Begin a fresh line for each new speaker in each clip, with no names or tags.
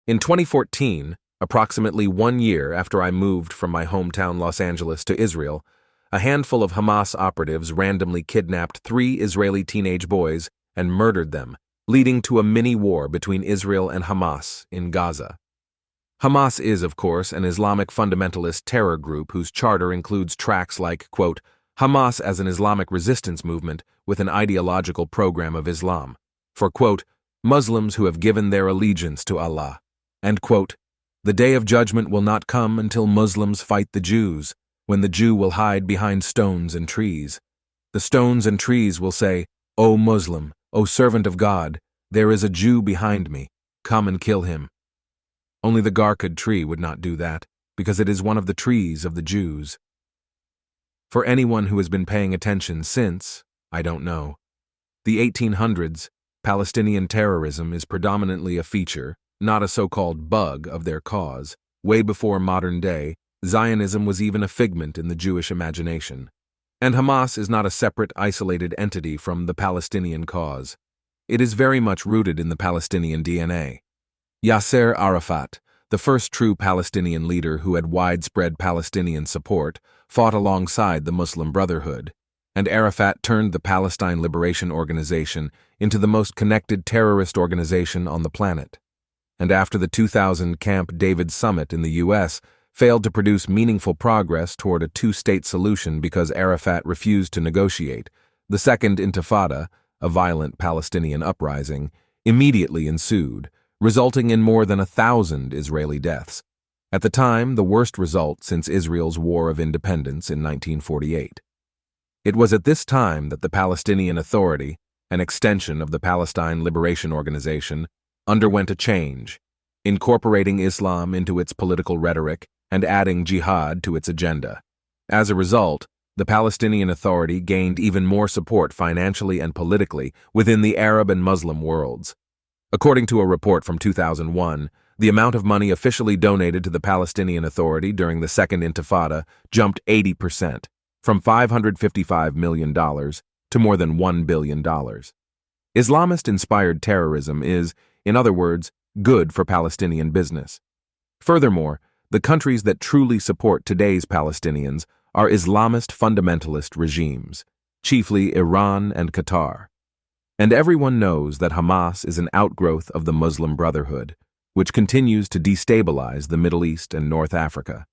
In 2014, approximately 1 year after I moved from my hometown Los Angeles to Israel, a handful of Hamas operatives randomly kidnapped 3 Israeli teenage boys and murdered them, leading to a mini-war between Israel and Hamas in Gaza. Hamas is, of course, an Islamic fundamentalist terror group whose charter includes tracts like, quote, Hamas as an Islamic resistance movement with an ideological program of Islam, for, quote, Muslims who have given their allegiance to Allah, and, quote, the day of judgment will not come until Muslims fight the Jews, when the Jew will hide behind stones and trees. The stones and trees will say, O Muslim, O servant of God, there is a Jew behind me, come and kill him. Only the Garkad tree would not do that, because it is one of the trees of the Jews. For anyone who has been paying attention since, I don't know, the 1800s, Palestinian terrorism is predominantly a feature, not a so-called bug of their cause. Way before modern day, Zionism was even a figment in the Jewish imagination. And Hamas is not a separate, isolated entity from the Palestinian cause. It is very much rooted in the Palestinian DNA. Yasser Arafat, the first true Palestinian leader who had widespread Palestinian support, fought alongside the Muslim Brotherhood, and Arafat turned the Palestine Liberation Organization into the most connected terrorist organization on the planet. And after the 2000 Camp David summit in the U.S., failed to produce meaningful progress toward a two-state solution because Arafat refused to negotiate, the Second Intifada, a violent Palestinian uprising, immediately ensued, resulting in more than 1,000 Israeli deaths. At the time, the worst result since Israel's War of Independence in 1948. It was at this time that the Palestinian Authority, an extension of the Palestine Liberation Organization, underwent a change, incorporating Islam into its political rhetoric and adding jihad to its agenda. As a result, the Palestinian Authority gained even more support financially and politically within the Arab and Muslim worlds. According to a report from 2001, the amount of money officially donated to the Palestinian Authority during the Second Intifada jumped 80%, from $555 million to more than $1 billion. Islamist-inspired terrorism is, in other words, good for Palestinian business. Furthermore, the countries that truly support today's Palestinians are Islamist fundamentalist regimes, chiefly Iran and Qatar. And everyone knows that Hamas is an outgrowth of the Muslim Brotherhood, which continues to destabilize the Middle East and North Africa.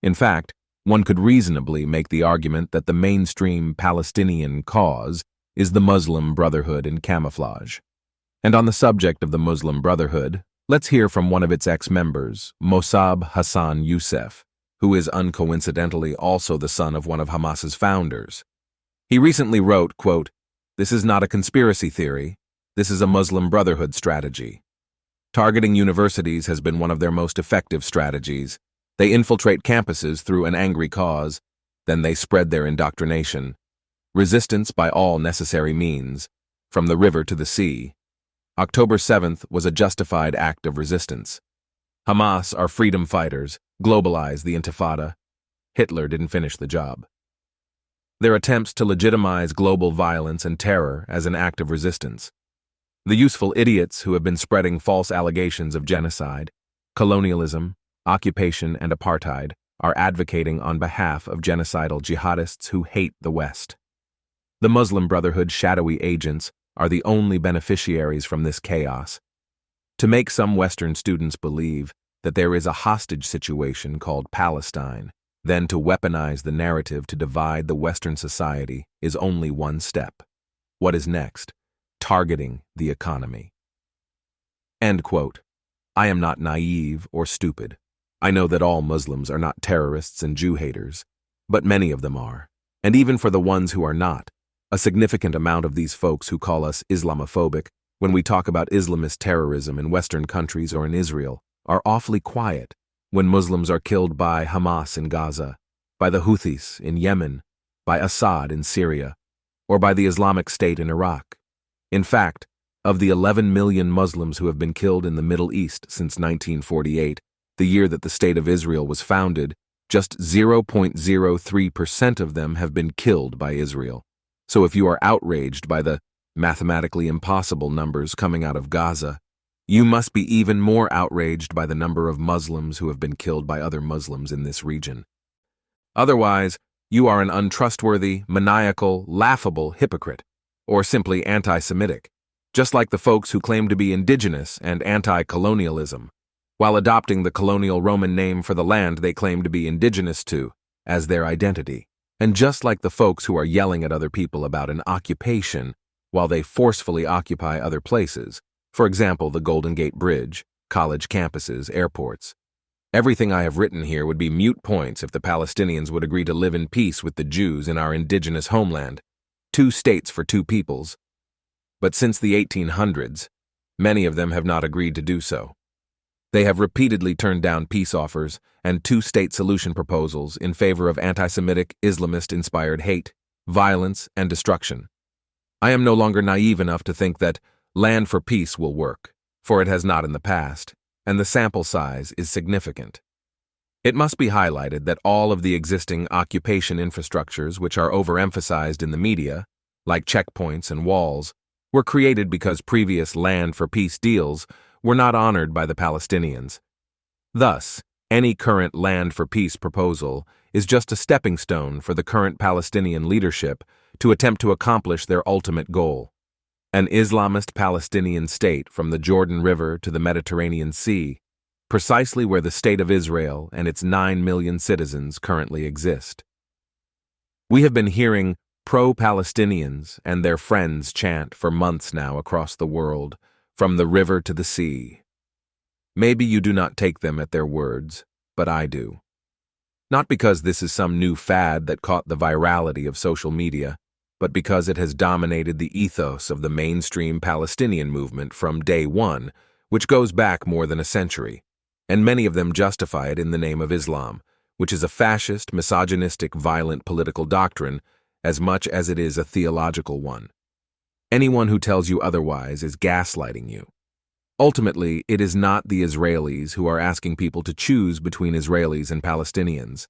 In fact, one could reasonably make the argument that the mainstream Palestinian cause is the Muslim Brotherhood in camouflage. And on the subject of the Muslim Brotherhood, let's hear from one of its ex-members, Mossab Hassan Youssef, who is uncoincidentally also the son of one of Hamas's founders. He recently wrote, quote, This is not a conspiracy theory. This is a Muslim Brotherhood strategy. Targeting universities has been one of their most effective strategies. They infiltrate campuses through an angry cause, then they spread their indoctrination. Resistance by all necessary means, from the river to the sea. October 7th was a justified act of resistance. Hamas are freedom fighters, globalize the Intifada. Hitler didn't finish the job. Their attempts to legitimize global violence and terror as an act of resistance. The useful idiots who have been spreading false allegations of genocide, colonialism, occupation, and apartheid are advocating on behalf of genocidal jihadists who hate the West. The Muslim Brotherhood's shadowy agents are the only beneficiaries from this chaos. To make some Western students believe that there is a hostage situation called Palestine, then to weaponize the narrative to divide the Western society is only one step. What is next? Targeting the economy. End quote. I am not naive or stupid. I know that all Muslims are not terrorists and Jew haters, but many of them are. And even for the ones who are not, a significant amount of these folks who call us Islamophobic when we talk about Islamist terrorism in Western countries or in Israel are awfully quiet when Muslims are killed by Hamas in Gaza, by the Houthis in Yemen, by Assad in Syria, or by the Islamic State in Iraq. In fact, of the 11 million Muslims who have been killed in the Middle East since 1948, the year that the State of Israel was founded, just 0.03% of them have been killed by Israel. So if you are outraged by the mathematically impossible numbers coming out of Gaza, You must be even more outraged by the number of Muslims who have been killed by other Muslims in this region. Otherwise, you are an untrustworthy, maniacal, laughable hypocrite, or simply anti-Semitic, just like the folks who claim to be indigenous and anti-colonialism, while adopting the colonial Roman name for the land they claim to be indigenous to as their identity, and just like the folks who are yelling at other people about an occupation while they forcefully occupy other places, for example, the Golden Gate Bridge, college campuses, airports. Everything I have written here would be moot points if the Palestinians would agree to live in peace with the Jews in our indigenous homeland, 2 states for 2 peoples. But since the 1800s, many of them have not agreed to do so. They have repeatedly turned down peace offers and 2-state solution proposals in favor of anti-Semitic, Islamist-inspired hate, violence, and destruction. I am no longer naive enough to think that land for peace will work, for it has not in the past, and the sample size is significant. It must be highlighted that all of the existing occupation infrastructures which are overemphasized in the media, like checkpoints and walls, were created because previous land for peace deals were not honored by the Palestinians. Thus, any current land for peace proposal is just a stepping stone for the current Palestinian leadership to attempt to accomplish their ultimate goal: an Islamist Palestinian state from the Jordan River to the Mediterranean Sea, precisely where the State of Israel and its 9 million citizens currently exist. We have been hearing pro-Palestinians and their friends chant for months now across the world, from the river to the sea. Maybe you do not take them at their words, but I do. Not because this is some new fad that caught the virality of social media, but because it has dominated the ethos of the mainstream Palestinian movement from day one, which goes back more than a century, and many of them justify it in the name of Islam, which is a fascist, misogynistic, violent political doctrine as much as it is a theological one. Anyone who tells you otherwise is gaslighting you. Ultimately, it is not the Israelis who are asking people to choose between Israelis and Palestinians.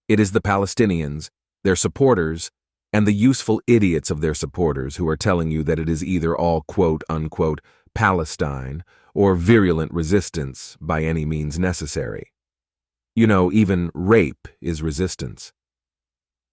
It is the Palestinians, their supporters, and the useful idiots of their supporters who are telling you that it is either all quote-unquote Palestine or virulent resistance by any means necessary. You know, even rape is resistance.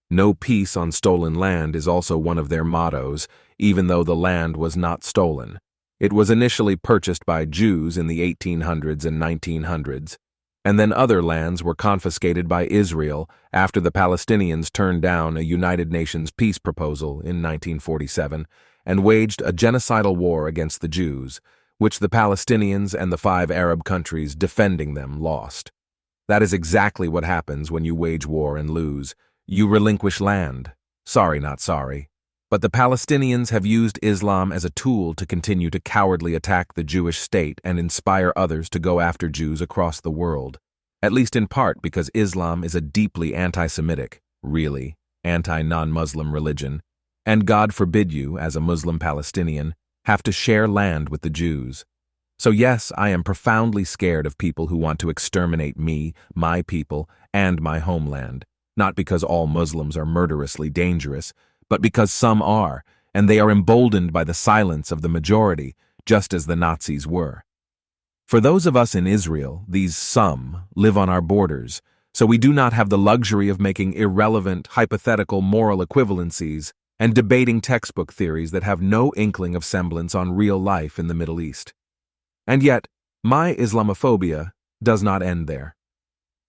No peace on stolen land is also one of their mottos, even though the land was not stolen. It was initially purchased by Jews in the 1800s and 1900s, and then other lands were confiscated by Israel after the Palestinians turned down a United Nations peace proposal in 1947 and waged a genocidal war against the Jews, which the Palestinians and the 5 Arab countries defending them lost. That is exactly what happens when you wage war and lose. You relinquish land. Sorry, not sorry. But the Palestinians have used Islam as a tool to continue to cowardly attack the Jewish state and inspire others to go after Jews across the world, at least in part because Islam is a deeply anti-Semitic, really, anti-non-Muslim religion, and God forbid you, as a Muslim Palestinian, have to share land with the Jews. So yes, I am profoundly scared of people who want to exterminate me, my people, and my homeland. Not because all Muslims are murderously dangerous, but because some are, and they are emboldened by the silence of the majority, just as the Nazis were. For those of us in Israel, these some live on our borders, so we do not have the luxury of making irrelevant, hypothetical moral equivalencies and debating textbook theories that have no inkling of semblance on real life in the Middle East. And yet, my Islamophobia does not end there.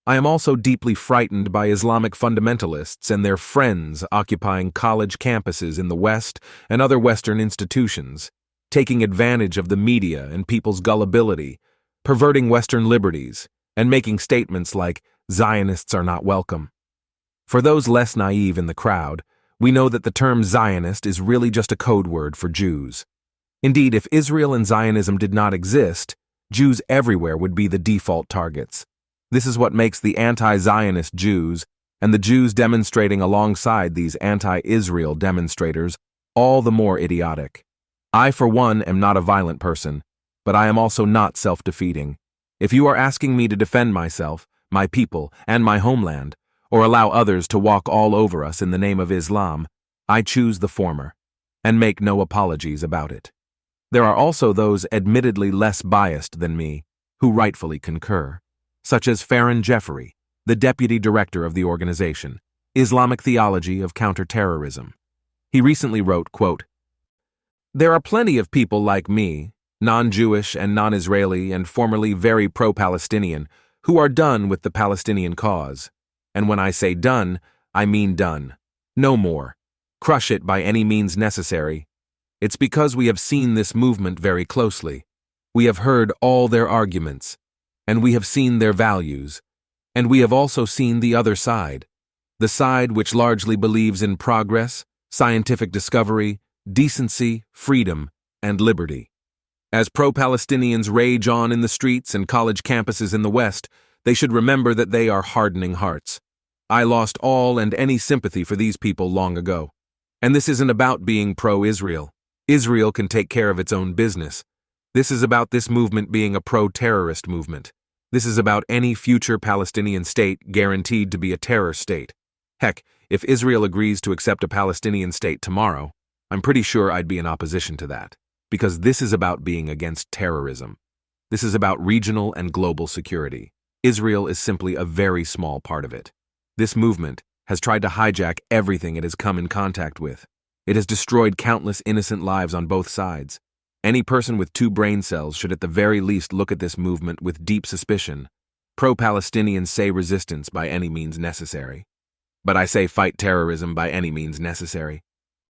I am also deeply frightened by Islamic fundamentalists and their friends occupying college campuses in the West and other Western institutions, taking advantage of the media and people's gullibility, perverting Western liberties, and making statements like, Zionists are not welcome. For those less naive in the crowd, we know that the term Zionist is really just a code word for Jews. Indeed, if Israel and Zionism did not exist, Jews everywhere would be the default targets. This is what makes the anti-Zionist Jews and the Jews demonstrating alongside these anti-Israel demonstrators all the more idiotic. I, for one, am not a violent person, but I am also not self-defeating. If you are asking me to defend myself, my people, and my homeland, or allow others to walk all over us in the name of Islam, I choose the former, and make no apologies about it. There are also those admittedly less biased than me who rightfully concur, such as Farron Jeffrey, the deputy director of the organization, Islamic Theology of Counterterrorism. He recently wrote, quote, "There are plenty of people like me, non-Jewish and non-Israeli and formerly very pro-Palestinian, who are done with the Palestinian cause. And when I say done, I mean done. No more. Crush it by any means necessary. It's because we have seen this movement very closely. We have heard all their arguments, and we have seen their values, and we have also seen the other side, the side which largely believes in progress, scientific discovery, decency, freedom, and liberty. As pro-Palestinians rage on in the streets and college campuses in the West, they should remember that they are hardening hearts. I lost all and any sympathy for these people long ago. And this isn't about being pro-Israel. Israel can take care of its own business. This is about this movement being a pro-terrorist movement. This is about any future Palestinian state guaranteed to be a terror state. Heck, if Israel agrees to accept a Palestinian state tomorrow, I'm pretty sure I'd be in opposition to that. Because this is about being against terrorism. This is about regional and global security. Israel is simply a very small part of it. This movement has tried to hijack everything it has come in contact with. It has destroyed countless innocent lives on both sides. Any person with 2 brain cells should at the very least look at this movement with deep suspicion. Pro-Palestinians say resistance by any means necessary. But I say fight terrorism by any means necessary.